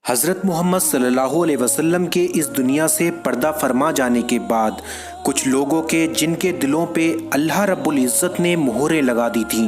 حضرت محمد صلی اللہ علیہ وسلم کے اس دنیا سے پردہ فرما جانے کے بعد کچھ لوگوں کے جن کے دلوں پہ اللہ رب العزت نے مہریں لگا دی تھیں،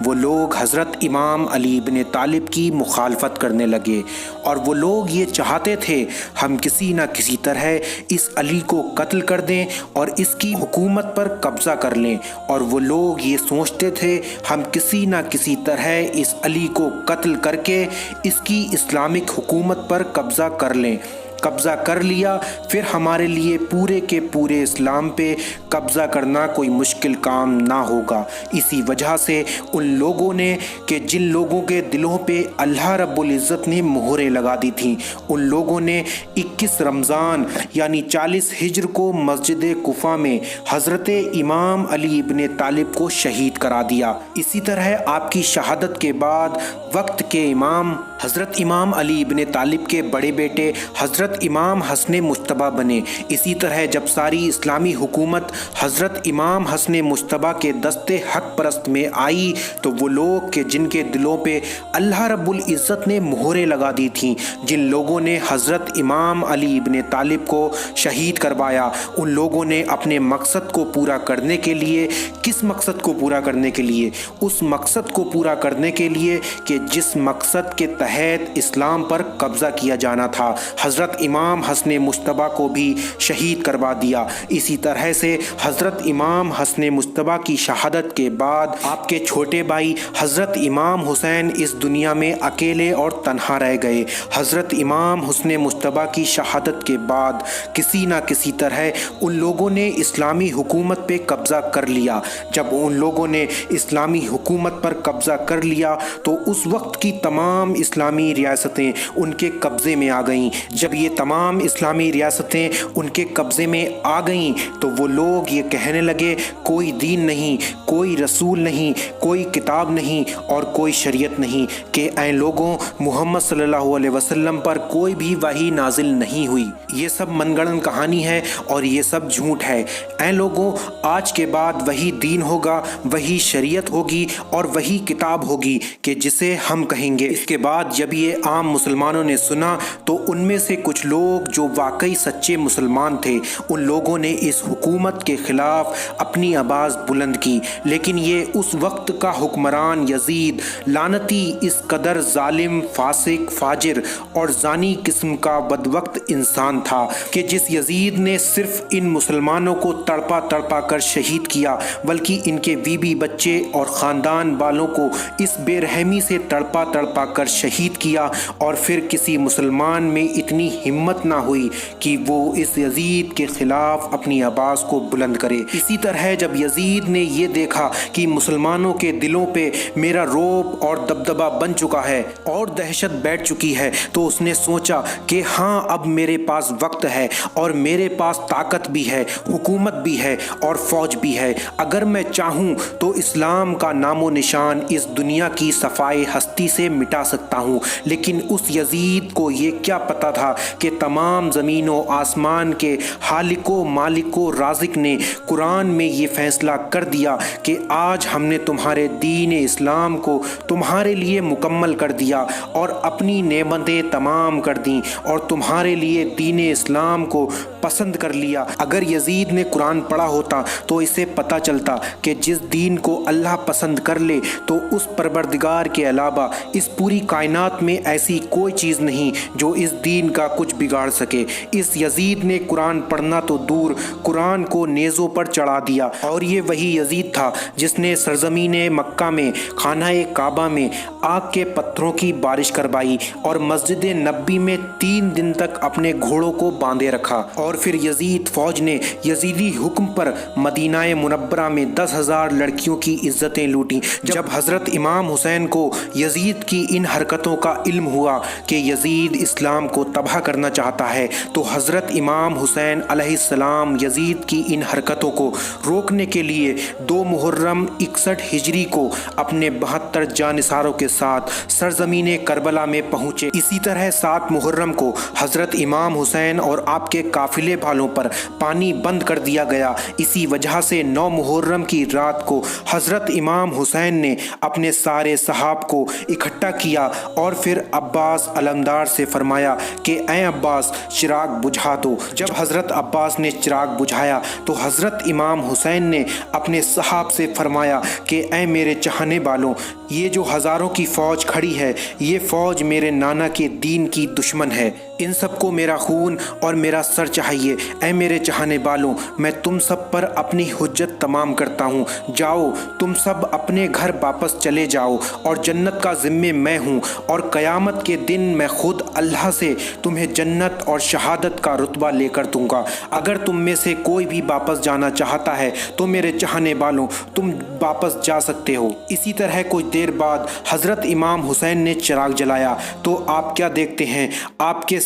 وہ لوگ حضرت امام علی بن طالب کی مخالفت کرنے لگے، اور وہ لوگ یہ چاہتے تھے ہم کسی نہ کسی طرح اس علی کو قتل کر دیں اور اس کی حکومت پر قبضہ کر لیں، اور وہ لوگ یہ سوچتے تھے ہم کسی نہ کسی طرح اس علی کو قتل کر کے اس کی اسلامک حکومت پر قبضہ کر لیں۔ قبضہ کر لیا پھر ہمارے لیے پورے کے پورے اسلام پہ قبضہ کرنا کوئی مشکل کام نہ ہوگا۔ اسی وجہ سے ان لوگوں نے کہ جن لوگوں کے دلوں پہ اللہ رب العزت نے مہریں لگا دی تھیں، ان لوگوں نے 21 رمضان یعنی 40 ہجر کو مسجد کوفہ میں حضرت امام علی ابن طالب کو شہید کرا دیا۔ اسی طرح آپ کی شہادت کے بعد وقت کے امام حضرت امام علی ابن طالب کے بڑے بیٹے حضرت امام حسن مجتبیٰ بنے۔ اسی طرح جب ساری اسلامی حکومت حضرت امام حسن مجتبیٰ کے دست حق پرست میں آئی تو وہ لوگ کہ جن کے دلوں پہ اللہ رب العزت نے مہریں لگا دی تھیں، جن لوگوں نے حضرت امام علی ابن طالب کو شہید کروایا، ان لوگوں نے اپنے مقصد کو پورا کرنے کے لیے، کس مقصد کو پورا کرنے کے لیے؟ اس مقصد کو پورا کرنے کے لیے کہ جس مقصد کے تحت اسلام پر قبضہ کیا جانا تھا، حضرت امام حسن مجتبیٰ کو بھی شہید کروا دیا۔ اسی طرح سے حضرت امام حسن مجتبیٰ کی شہادت کے بعد آپ کے چھوٹے بھائی حضرت امام حسین اس دنیا میں اکیلے اور تنہا رہ گئے۔ حضرت امام حسن مجتبیٰ کی شہادت کے بعد کسی نہ کسی طرح ان لوگوں نے اسلامی حکومت پہ قبضہ کر لیا۔ جب ان لوگوں نے اسلامی حکومت پر قبضہ کر لیا تو اس وقت کی تمام اسلامی ریاستیں ان کے قبضے میں آ گئیں۔ جب یہ تمام اسلامی ریاستیں ان کے قبضے میں آ گئیں تو وہ لوگ یہ کہنے لگے کوئی دین نہیں، کوئی رسول نہیں، کوئی کتاب نہیں اور کوئی شریعت نہیں، کہ اے لوگوں محمد صلی اللہ علیہ وسلم پر کوئی بھی وحی نازل نہیں ہوئی، یہ سب من گڑن کہانی ہے اور یہ سب جھوٹ ہے۔ اے لوگوں آج کے بعد وہی دین ہوگا، وہی شریعت ہوگی اور وہی کتاب ہوگی کہ جسے ہم کہیں گے۔ اس کے بعد جب یہ عام مسلمانوں نے سنا تو ان میں سے کچھ لوگ جو واقعی سچے مسلمان تھے، ان لوگوں نے اس حکومت کے خلاف اپنی آواز بلند کی، لیکن یہ اس وقت کا حکمران یزید لعنتی اس قدر ظالم، فاسق، فاجر اور زانی قسم کا بدوقت انسان تھا کہ جس یزید نے صرف ان مسلمانوں کو تڑپا تڑپا کر شہید کیا بلکہ ان کے بیوی بچے اور خاندان والوں کو اس بے رحمی سے تڑپا تڑپا کر شہید کیا، اور پھر کسی مسلمان میں اتنی ہمت نہ ہوئی کہ وہ اس یزید کے خلاف اپنی آواز کو بلند کرے۔ اسی طرح جب یزید نے یہ دیکھا کہ مسلمانوں کے دلوں پہ میرا رعب اور دبدبہ بن چکا ہے اور دہشت بیٹھ چکی ہے تو اس نے سوچا کہ ہاں اب میرے پاس وقت ہے اور میرے پاس طاقت بھی ہے، حکومت بھی ہے اور فوج بھی ہے، اگر میں چاہوں تو اسلام کا نام و نشان اس دنیا کی صفائے ہستی سے مٹا سکتا ہوں۔ لیکن اس یزید کو یہ کیا پتا تھا کہ تمام زمین و آسمان کے خالق و مالک و رازق نے قرآن میں یہ فیصلہ کر دیا کہ آج ہم نے تمہارے دین اسلام کو تمہارے لیے مکمل کر دیا اور اپنی نعمتیں تمام کر دیں اور تمہارے لیے دین اسلام کو پسند کر لیا۔ اگر یزید نے قرآن پڑھا ہوتا تو اسے پتہ چلتا کہ جس دین کو اللہ پسند کر لے تو اس پروردگار کے علاوہ اس پوری کائنات میں ایسی کوئی چیز نہیں جو اس دین کا کچھ بگاڑ سکے۔ اس یزید نے قرآن پڑھنا تو دور، قرآن کو نیزوں پر چڑھا دیا، اور یہ وہی یزید تھا جس نے سرزمین مکہ میں خانہ کعبہ میں آگ کے پتھروں کی بارش کروائی اور مسجد نبی میں 3 دن تک اپنے گھوڑوں کو باندھے رکھا، اور پھر یزید فوج نے یزیدی حکم پر مدینہ منورہ میں 10,000 لڑکیوں کی عزتیں لوٹیں۔ جب حضرت امام حسین کو یزید کی ان حرکتوں کا علم ہوا کہ یزید اسلام کو تباہ کرنا چاہتا ہے تو حضرت امام حسین علیہ السلام یزید کی ان حرکتوں کو روکنے کے لیے 2 محرم 61 ہجری کو اپنے 72 جانثاروں کے ساتھ سرزمین کربلا میں پہنچے۔ اسی طرح 7 محرم کو حضرت امام حسین اور آپ کے قافلے گلے بالوں پر پانی بند کر دیا گیا۔ اسی وجہ سے 9 محرم کی رات کو حضرت امام حسین نے اپنے سارے صحاب کو اکٹھا کیا اور پھر عباس علمدار سے فرمایا کہ اے عباس چراغ بجھا دو۔ جب حضرت عباس نے چراغ بجھایا تو حضرت امام حسین نے اپنے صحاب سے فرمایا کہ اے میرے چاہنے والوں، یہ جو ہزاروں کی فوج کھڑی ہے یہ فوج میرے نانا کے دین کی دشمن ہے، ان سب کو میرا خون اور میرا سر چاہیے۔ اے میرے چاہنے والوں، میں تم سب پر اپنی حجت تمام کرتا ہوں، جاؤ تم سب اپنے گھر واپس چلے جاؤ اور جنت کا ذمہ میں ہوں، اور قیامت کے دن میں خود اللہ سے تمہیں جنت اور شہادت کا رتبہ لے کر دوں گا۔ اگر تم میں سے کوئی بھی واپس جانا چاہتا ہے تو میرے چاہنے والوں تم واپس جا سکتے ہو۔ اسی طرح کچھ دیر بعد حضرت امام حسین نے چراغ جلایا تو آپ کیا دیکھتے ہیں، آپ کے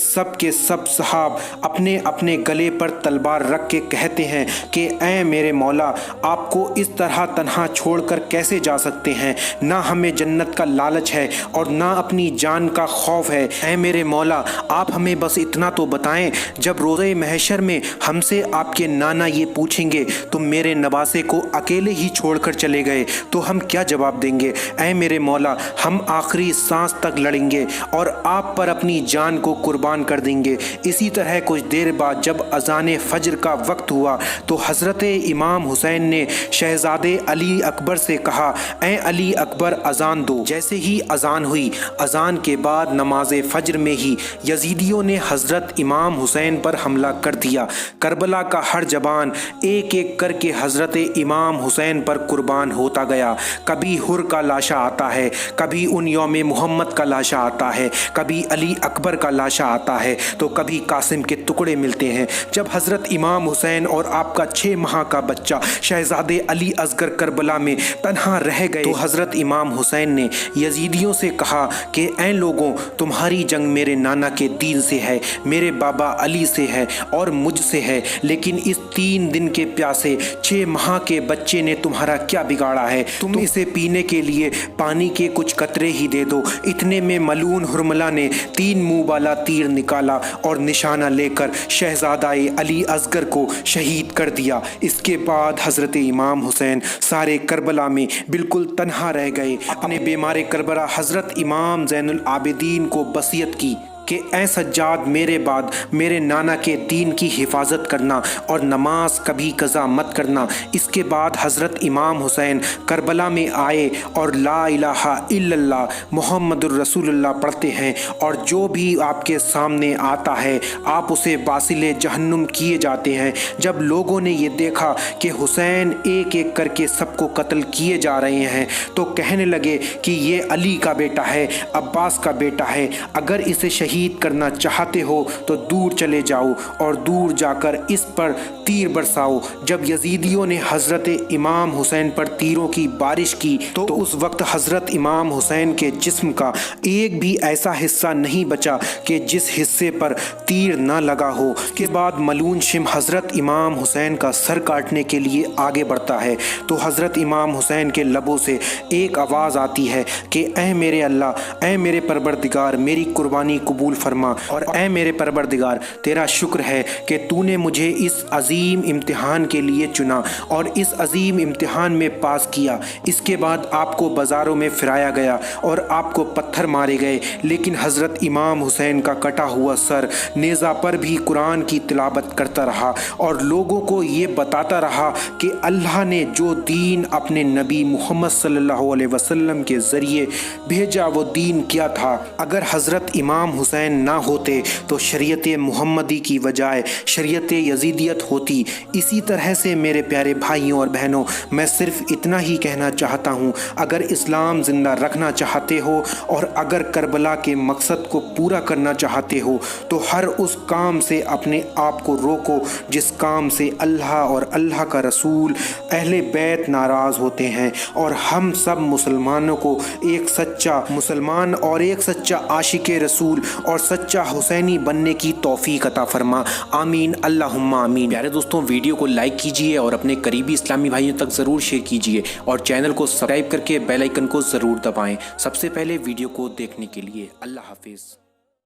سب صحاب اپنے اپنے گلے پر تلوار رکھ کے کہتے ہیں کہ اے میرے مولا، آپ کو اس طرح تنہا چھوڑ کر کیسے جا سکتے ہیں؟ نہ ہمیں جنت کا لالچ ہے اور نہ اپنی جان کا خوف ہے۔ اے میرے مولا، آپ ہمیں بس اتنا تو بتائیں، جب روزے محشر میں ہم سے آپ کے نانا یہ پوچھیں گے تم میرے نواسے کو اکیلے ہی چھوڑ کر چلے گئے تو ہم کیا جواب دیں گے؟ اے میرے مولا، ہم آخری سانس تک لڑیں گے اور آپ پر اپنی جان کو قربان کر دیں گے۔ اسی طرح کچھ دیر بعد جب اذان فجر کا وقت ہوا تو حضرت امام حسین نے شہزادے علی اکبر سے کہا اے علی اکبر اذان دو۔ جیسے ہی اذان ہوئی، اذان کے بعد نماز فجر میں ہی یزیدیوں نے حضرت امام حسین پر حملہ کر دیا۔ کربلا کا ہر جوان ایک ایک کر کے حضرت امام حسین پر قربان ہوتا گیا۔ کبھی حر کا لاشا آتا ہے، کبھی ان یوم محمد کا لاشا آتا ہے، کبھی علی اکبر کا لاشا آتا ہے تو کبھی قاسم کے ٹکڑے ملتے ہیں۔ جب حضرت امام حسین اور آپ کا 6 ماہ کا بچہ شہزادے علی اصغر کربلا میں تنہا رہ گئے تو حضرت امام حسین نے یزیدیوں سے کہا کہ اے لوگوں، تمہاری جنگ میرے نانا کے دین سے ہے، میرے بابا علی سے ہے اور مجھ سے ہے، لیکن اس 3 دن کے پیاسے 6 ماہ کے بچے نے تمہارا کیا بگاڑا ہے؟ تم اسے پینے کے لیے پانی کے کچھ قطرے ہی دے دو۔ اتنے میں ملعون حرملہ نے 3 منہ والا تیر نکالا اور نشانہ لے کر شہزادہ علی اصغر کو شہید کر دیا۔ اس کے بعد حضرت امام حسین سارے کربلا میں بالکل تنہا رہ گئے۔ اپنے بیمار کربلا حضرت امام زین العابدین کو وصیت کی کہ اے سجاد، میرے بعد میرے نانا کے دین کی حفاظت کرنا اور نماز کبھی قضا مت کرنا۔ اس کے بعد حضرت امام حسین کربلا میں آئے اور لا الہ الا اللہ محمد الرسول اللہ پڑھتے ہیں، اور جو بھی آپ کے سامنے آتا ہے آپ اسے واصل جہنم کیے جاتے ہیں۔ جب لوگوں نے یہ دیکھا کہ حسین ایک ایک کر کے سب کو قتل کیے جا رہے ہیں تو کہنے لگے کہ یہ علی کا بیٹا ہے، عباس کا بیٹا ہے، اگر اسے شہید کرنا چاہتے ہو تو دور چلے جاؤ اور دور جا کر اس پر تیر برساؤ۔ جب یزیدیوں نے حضرت امام حسین پر تیروں کی بارش کی تو اس وقت حضرت امام حسین کے جسم کا ایک بھی ایسا حصہ نہیں بچا کہ جس حصے پر تیر نہ لگا ہو۔ اس کے بعد ملعون شم حضرت امام حسین کا سر کاٹنے کے لیے آگے بڑھتا ہے تو حضرت امام حسین کے لبوں سے ایک آواز آتی ہے کہ اے میرے اللہ، اے میرے پروردگار، میری قربانی قبول فرما، اور اے میرے پروردگار، تیرا شکر ہے کہ تو نے مجھے اس عظیم امتحان کے لیے چنا اور اس عظیم امتحان میں پاس کیا۔ اس کے بعد آپ کو بازاروں میں پھرایا گیا اور آپ کو پتھر مارے گئے، لیکن حضرت امام حسین کا کٹا ہوا سر نیزہ پر بھی قرآن کی تلاوت کرتا رہا اور لوگوں کو یہ بتاتا رہا کہ اللہ نے جو دین اپنے نبی محمد صلی اللہ علیہ وسلم کے ذریعے بھیجا وہ دین کیا تھا۔ اگر حضرت امام حسین نہ ہوتے تو شریعت محمدی کی بجائے شریعت یزیدیت ہوتی۔ اسی طرح سے میرے پیارے بھائیوں اور بہنوں، میں صرف اتنا ہی کہنا چاہتا ہوں، اگر اسلام زندہ رکھنا چاہتے ہو اور اگر کربلا کے مقصد کو پورا کرنا چاہتے ہو تو ہر اس کام سے اپنے آپ کو روکو جس کام سے اللہ اور اللہ کا رسول اہل بیت ناراض ہوتے ہیں، اور ہم سب مسلمانوں کو ایک سچا مسلمان اور ایک سچا عاشق رسول اور سچا حسینی بننے کی توفیق عطا فرما، آمین اللہم آمین۔ پیارے دوستوں، ویڈیو کو لائک کیجئے اور اپنے قریبی اسلامی بھائیوں تک ضرور شیئر کیجئے اور چینل کو سبسکرائب کر کے بیل آئیکن کو ضرور دبائیں سب سے پہلے ویڈیو کو دیکھنے کے لیے۔ اللہ حافظ۔